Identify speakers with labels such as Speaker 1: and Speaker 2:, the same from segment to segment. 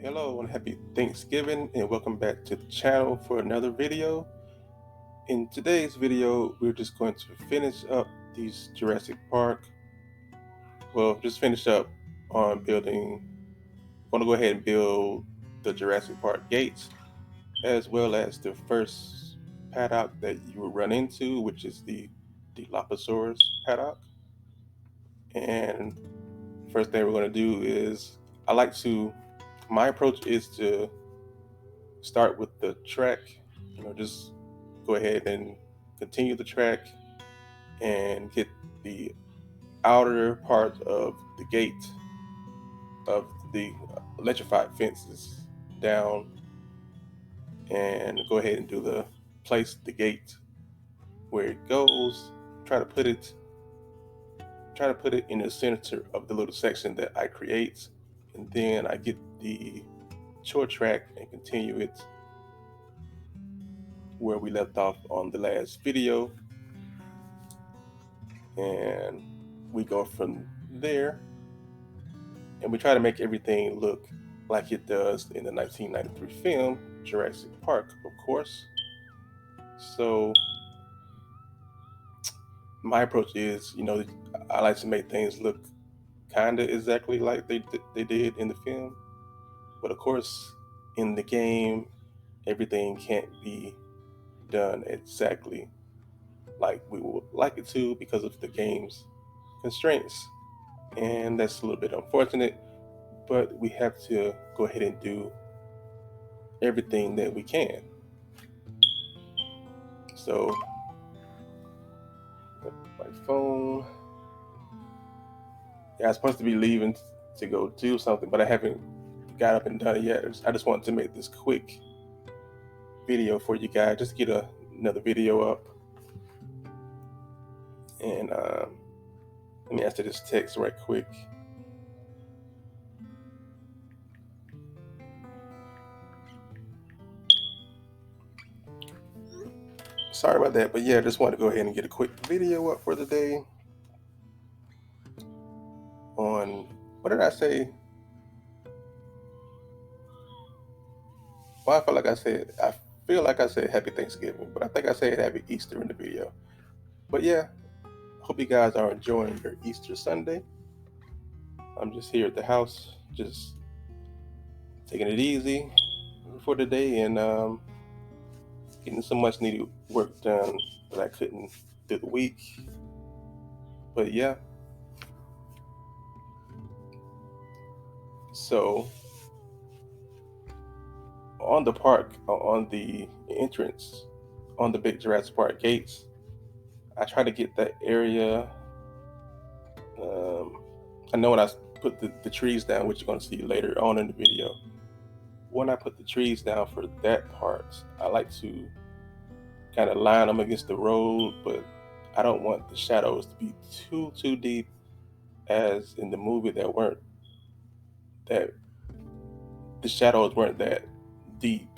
Speaker 1: Hello and happy Thanksgiving and welcome back to the channel for another video. In today's video, we're just going to finish up these Jurassic Park. Well, just finish up on building. I'm going to go ahead and build the Jurassic Park gates as well as the first paddock that you will run into, which is the Dilophosaurus paddock. And first thing we're going to do is my approach is to start with the track, just go ahead and continue the track and get the outer part of the gate of the electrified fences down and go ahead and place the gate where it goes. Try to put it in the center of the little section that I create, and then I get the chore track and continue it where we left off on the last video, and we go from there, and we try to make everything look like it does in the 1993 film Jurassic Park, of course. So my approach is, I like to make things look kind of exactly like they did in the film, but of course in the game everything can't be done exactly like we would like it to because of the game's constraints, and that's a little bit unfortunate, but we have to go ahead and do everything that we can. So my phone, yeah, I was supposed to be leaving to go do something, but I haven't got up and done it yet. I just wanted to make this quick video for you guys, just get another video up. And let me answer this text right quick. Sorry about that, but yeah, I just wanted to go ahead and get a quick video up for the day on, what did I say? Well, I feel like I said Happy Thanksgiving, but I think I said Happy Easter in the video. But yeah, hope you guys are enjoying your Easter Sunday. I'm just here at the house, just taking it easy for the day and getting some much needed work done that I couldn't through the week. But yeah, so on the entrance, on the big Jurassic Park gates, I try to get that area. I know when I put the trees down, which you're going to see later on in the video, when I put the trees down for that part, I like to kind of line them against the road, but I don't want the shadows to be too deep as in the movie that the shadows weren't that deep.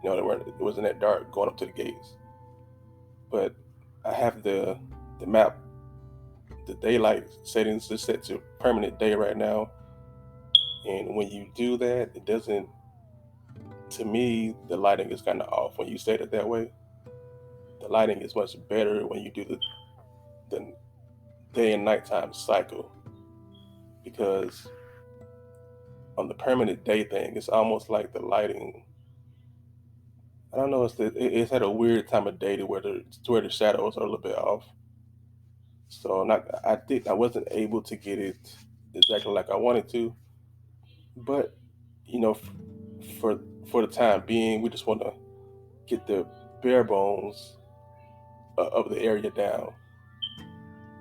Speaker 1: It wasn't that dark going up to the gates. But I have the map, the daylight settings is set to permanent day right now. And when you do that, it doesn't, to me, the lighting is kind of off when you set it that way. The lighting is much better when you do the day and nighttime cycle, because on the permanent day thing, it's almost like the lighting, I don't know, it's at a weird time of day to where the shadows are a little bit off. So I wasn't able to get it exactly like I wanted to, but you know, for for the time being, we just want to get the bare bones of the area down.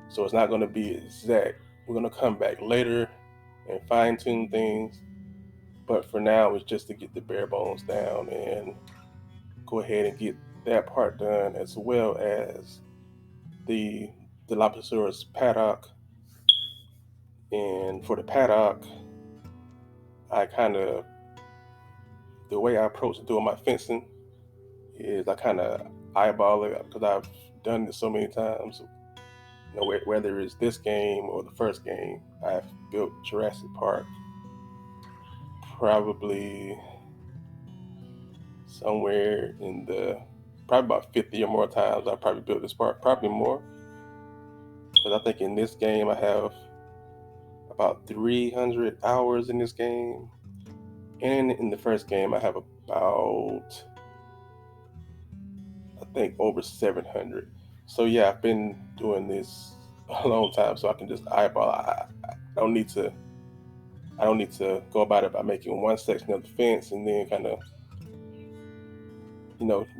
Speaker 1: So it's not going to be exact. We're going to come back later and fine tune things, but for now, it's just to get the bare bones down and go ahead and get that part done, as well as the Dilophosaurus paddock. And for the paddock, I kind of, the way I approach doing my fencing is I kind of eyeball it because I've done this so many times. Whether it's this game or the first game, I've built Jurassic Park probably somewhere in probably about 50 or more times I probably built this part, probably more. Because I think in this game I have about 300 hours in this game. And in the first game I have about, I think, over 700. So yeah, I've been doing this a long time, so I can just eyeball. I don't need to go about it by making one section of the fence and then kind of,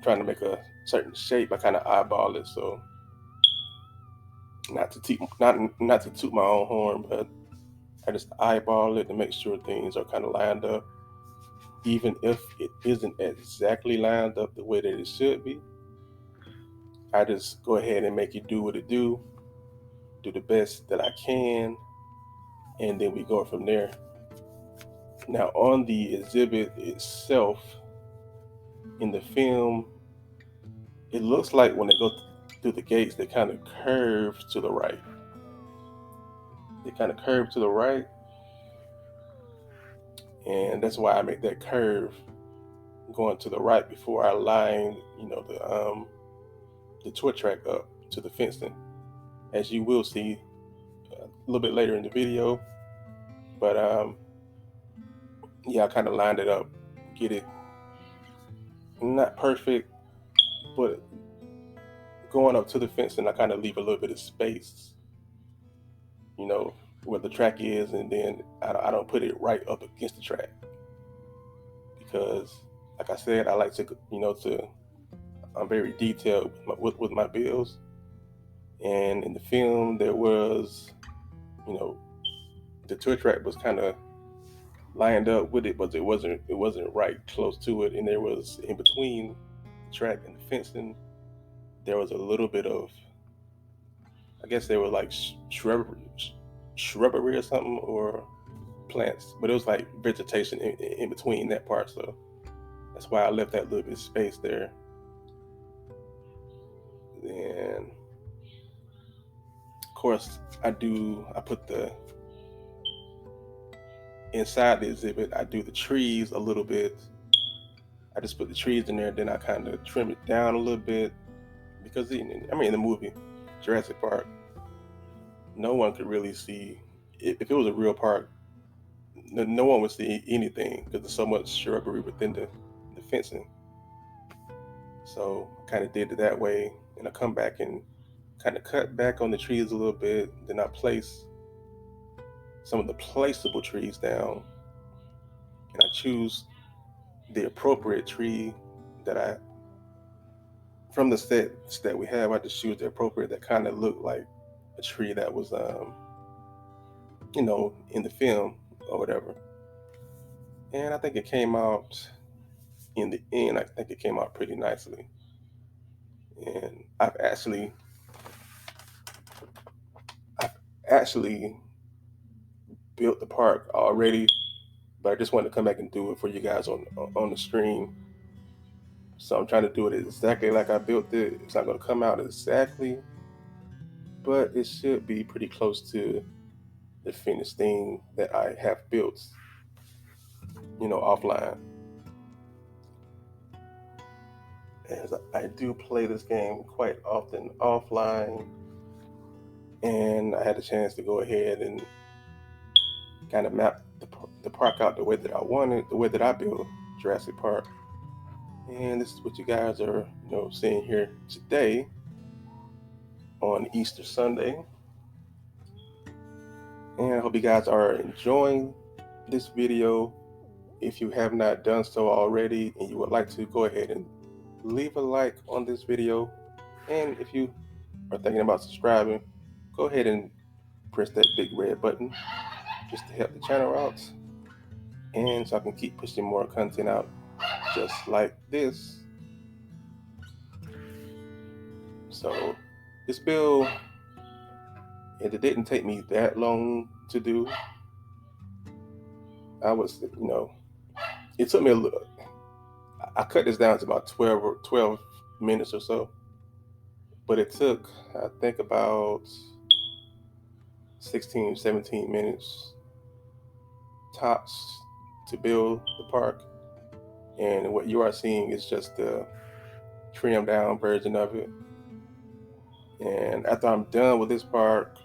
Speaker 1: trying to make a certain shape. I kind of eyeball it. So not to toot my own horn, but I just eyeball it to make sure things are kind of lined up, even if it isn't exactly lined up the way that it should be. I just go ahead and make it do what it do the best that I can, and then we go from there. Now, on the exhibit itself, in the film, it looks like when they go through the gates, they kind of curve to the right. And that's why I make that curve going to the right before I line, the tour track up to the fencing, as you will see a little bit later in the video. But yeah, I kind of lined it up, get it not perfect, but going up to the fencing, I kind of leave a little bit of space, where the track is, and then I don't put it right up against the track, because, like I said, I like to, I'm very detailed with my builds. And in the film, there was, the tour track was kind of lined up with it, but it wasn't right close to it, and there was, in between the track and the fencing, there was a little bit of, I guess they were like shrubbery or something, or plants, but it was like vegetation in between that part. So that's why I left that little bit of space there. And of course, I put the, inside the exhibit, I do the trees a little bit. I just put the trees in there, then I kind of trim it down a little bit, because in the movie Jurassic Park, no one could really see, if it was a real park, no one would see anything, because there's so much shrubbery within the fencing. So I kind of did it that way, and I come back and kind of cut back on the trees a little bit. Then I place some of the placeable trees down, and I choose the appropriate tree that from the sets that we have, I just choose the appropriate that kind of looked like a tree that was, in the film or whatever. And I think it came out, in the end, I think it came out pretty nicely. And I've actually built the park already, but I just wanted to come back and do it for you guys on the stream. So I'm trying to do it exactly like I built it. It's not going to come out exactly, but it should be pretty close to the finished thing that I have built, offline. As I do play this game quite often offline, and I had a chance to go ahead and kind of map the park out the way that I wanted, the way that I built Jurassic Park. And this is what you guys are, seeing here today on Easter Sunday. And I hope you guys are enjoying this video. If you have not done so already, and you would like to, go ahead and leave a like on this video. And if you are thinking about subscribing, go ahead and press that big red button just to help the channel out, and so I can keep pushing more content out just like this. So this build, it didn't take me that long to do. It took me I cut this down to about 12 minutes or so, but it took, I think, about 16, 17 minutes tops to build the park, and what you are seeing is just the trimmed down version of it. And after I'm done with this part,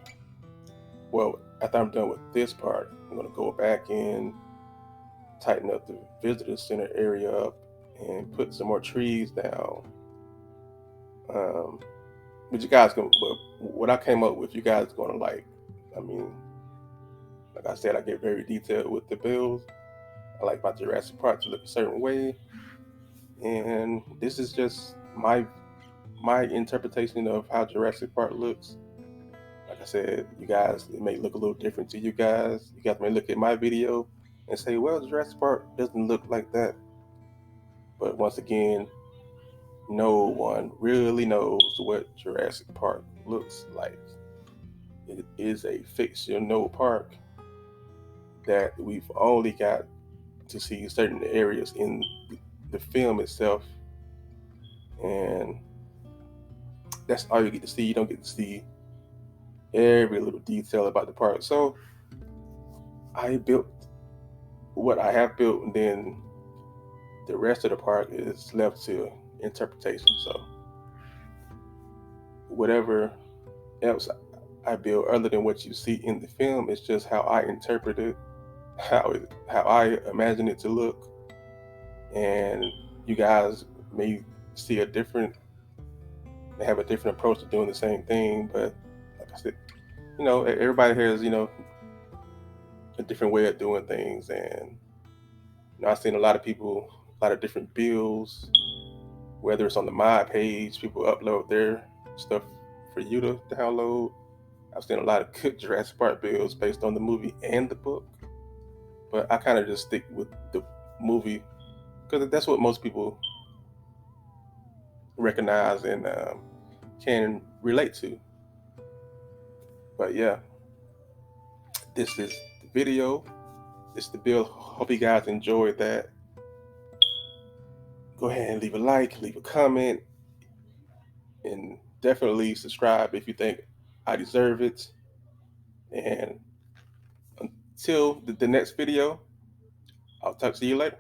Speaker 1: after I'm done with this part, I'm gonna go back in, tighten up the visitor center area up, and put some more trees down. But you guys can, but what I came up with, you guys are gonna like. I mean, like I said, I get very detailed with the builds. I like my Jurassic Park to look a certain way, and this is just my interpretation of how Jurassic Park looks. Like I said, you guys, it may look a little different to you guys. You guys may look at my video and say, well, Jurassic Park doesn't look like that. But once again, no one really knows what Jurassic Park looks like. It is a fictional park that we've only got to see certain areas in the film itself. And that's all you get to see. You don't get to see every little detail about the park. So I built what I have built, and then the rest of the park is left to interpretation. So whatever else I build other than what you see in the film is just how I interpret it, how I imagine it to look, and you guys may see may have a different approach to doing the same thing. But like I said, everybody has a different way of doing things, and I've seen a lot of people, a lot of different builds, whether it's on the mod page, people upload their stuff for you to download. I've seen a lot of good Jurassic Park builds based on the movie and the book, but I kind of just stick with the movie because that's what most people recognize and can relate to. But yeah, this is the video. This is the build. Hope you guys enjoyed that. Go ahead and leave a like, leave a comment, and definitely subscribe if you think I deserve it. And until the next video, I'll talk to you later.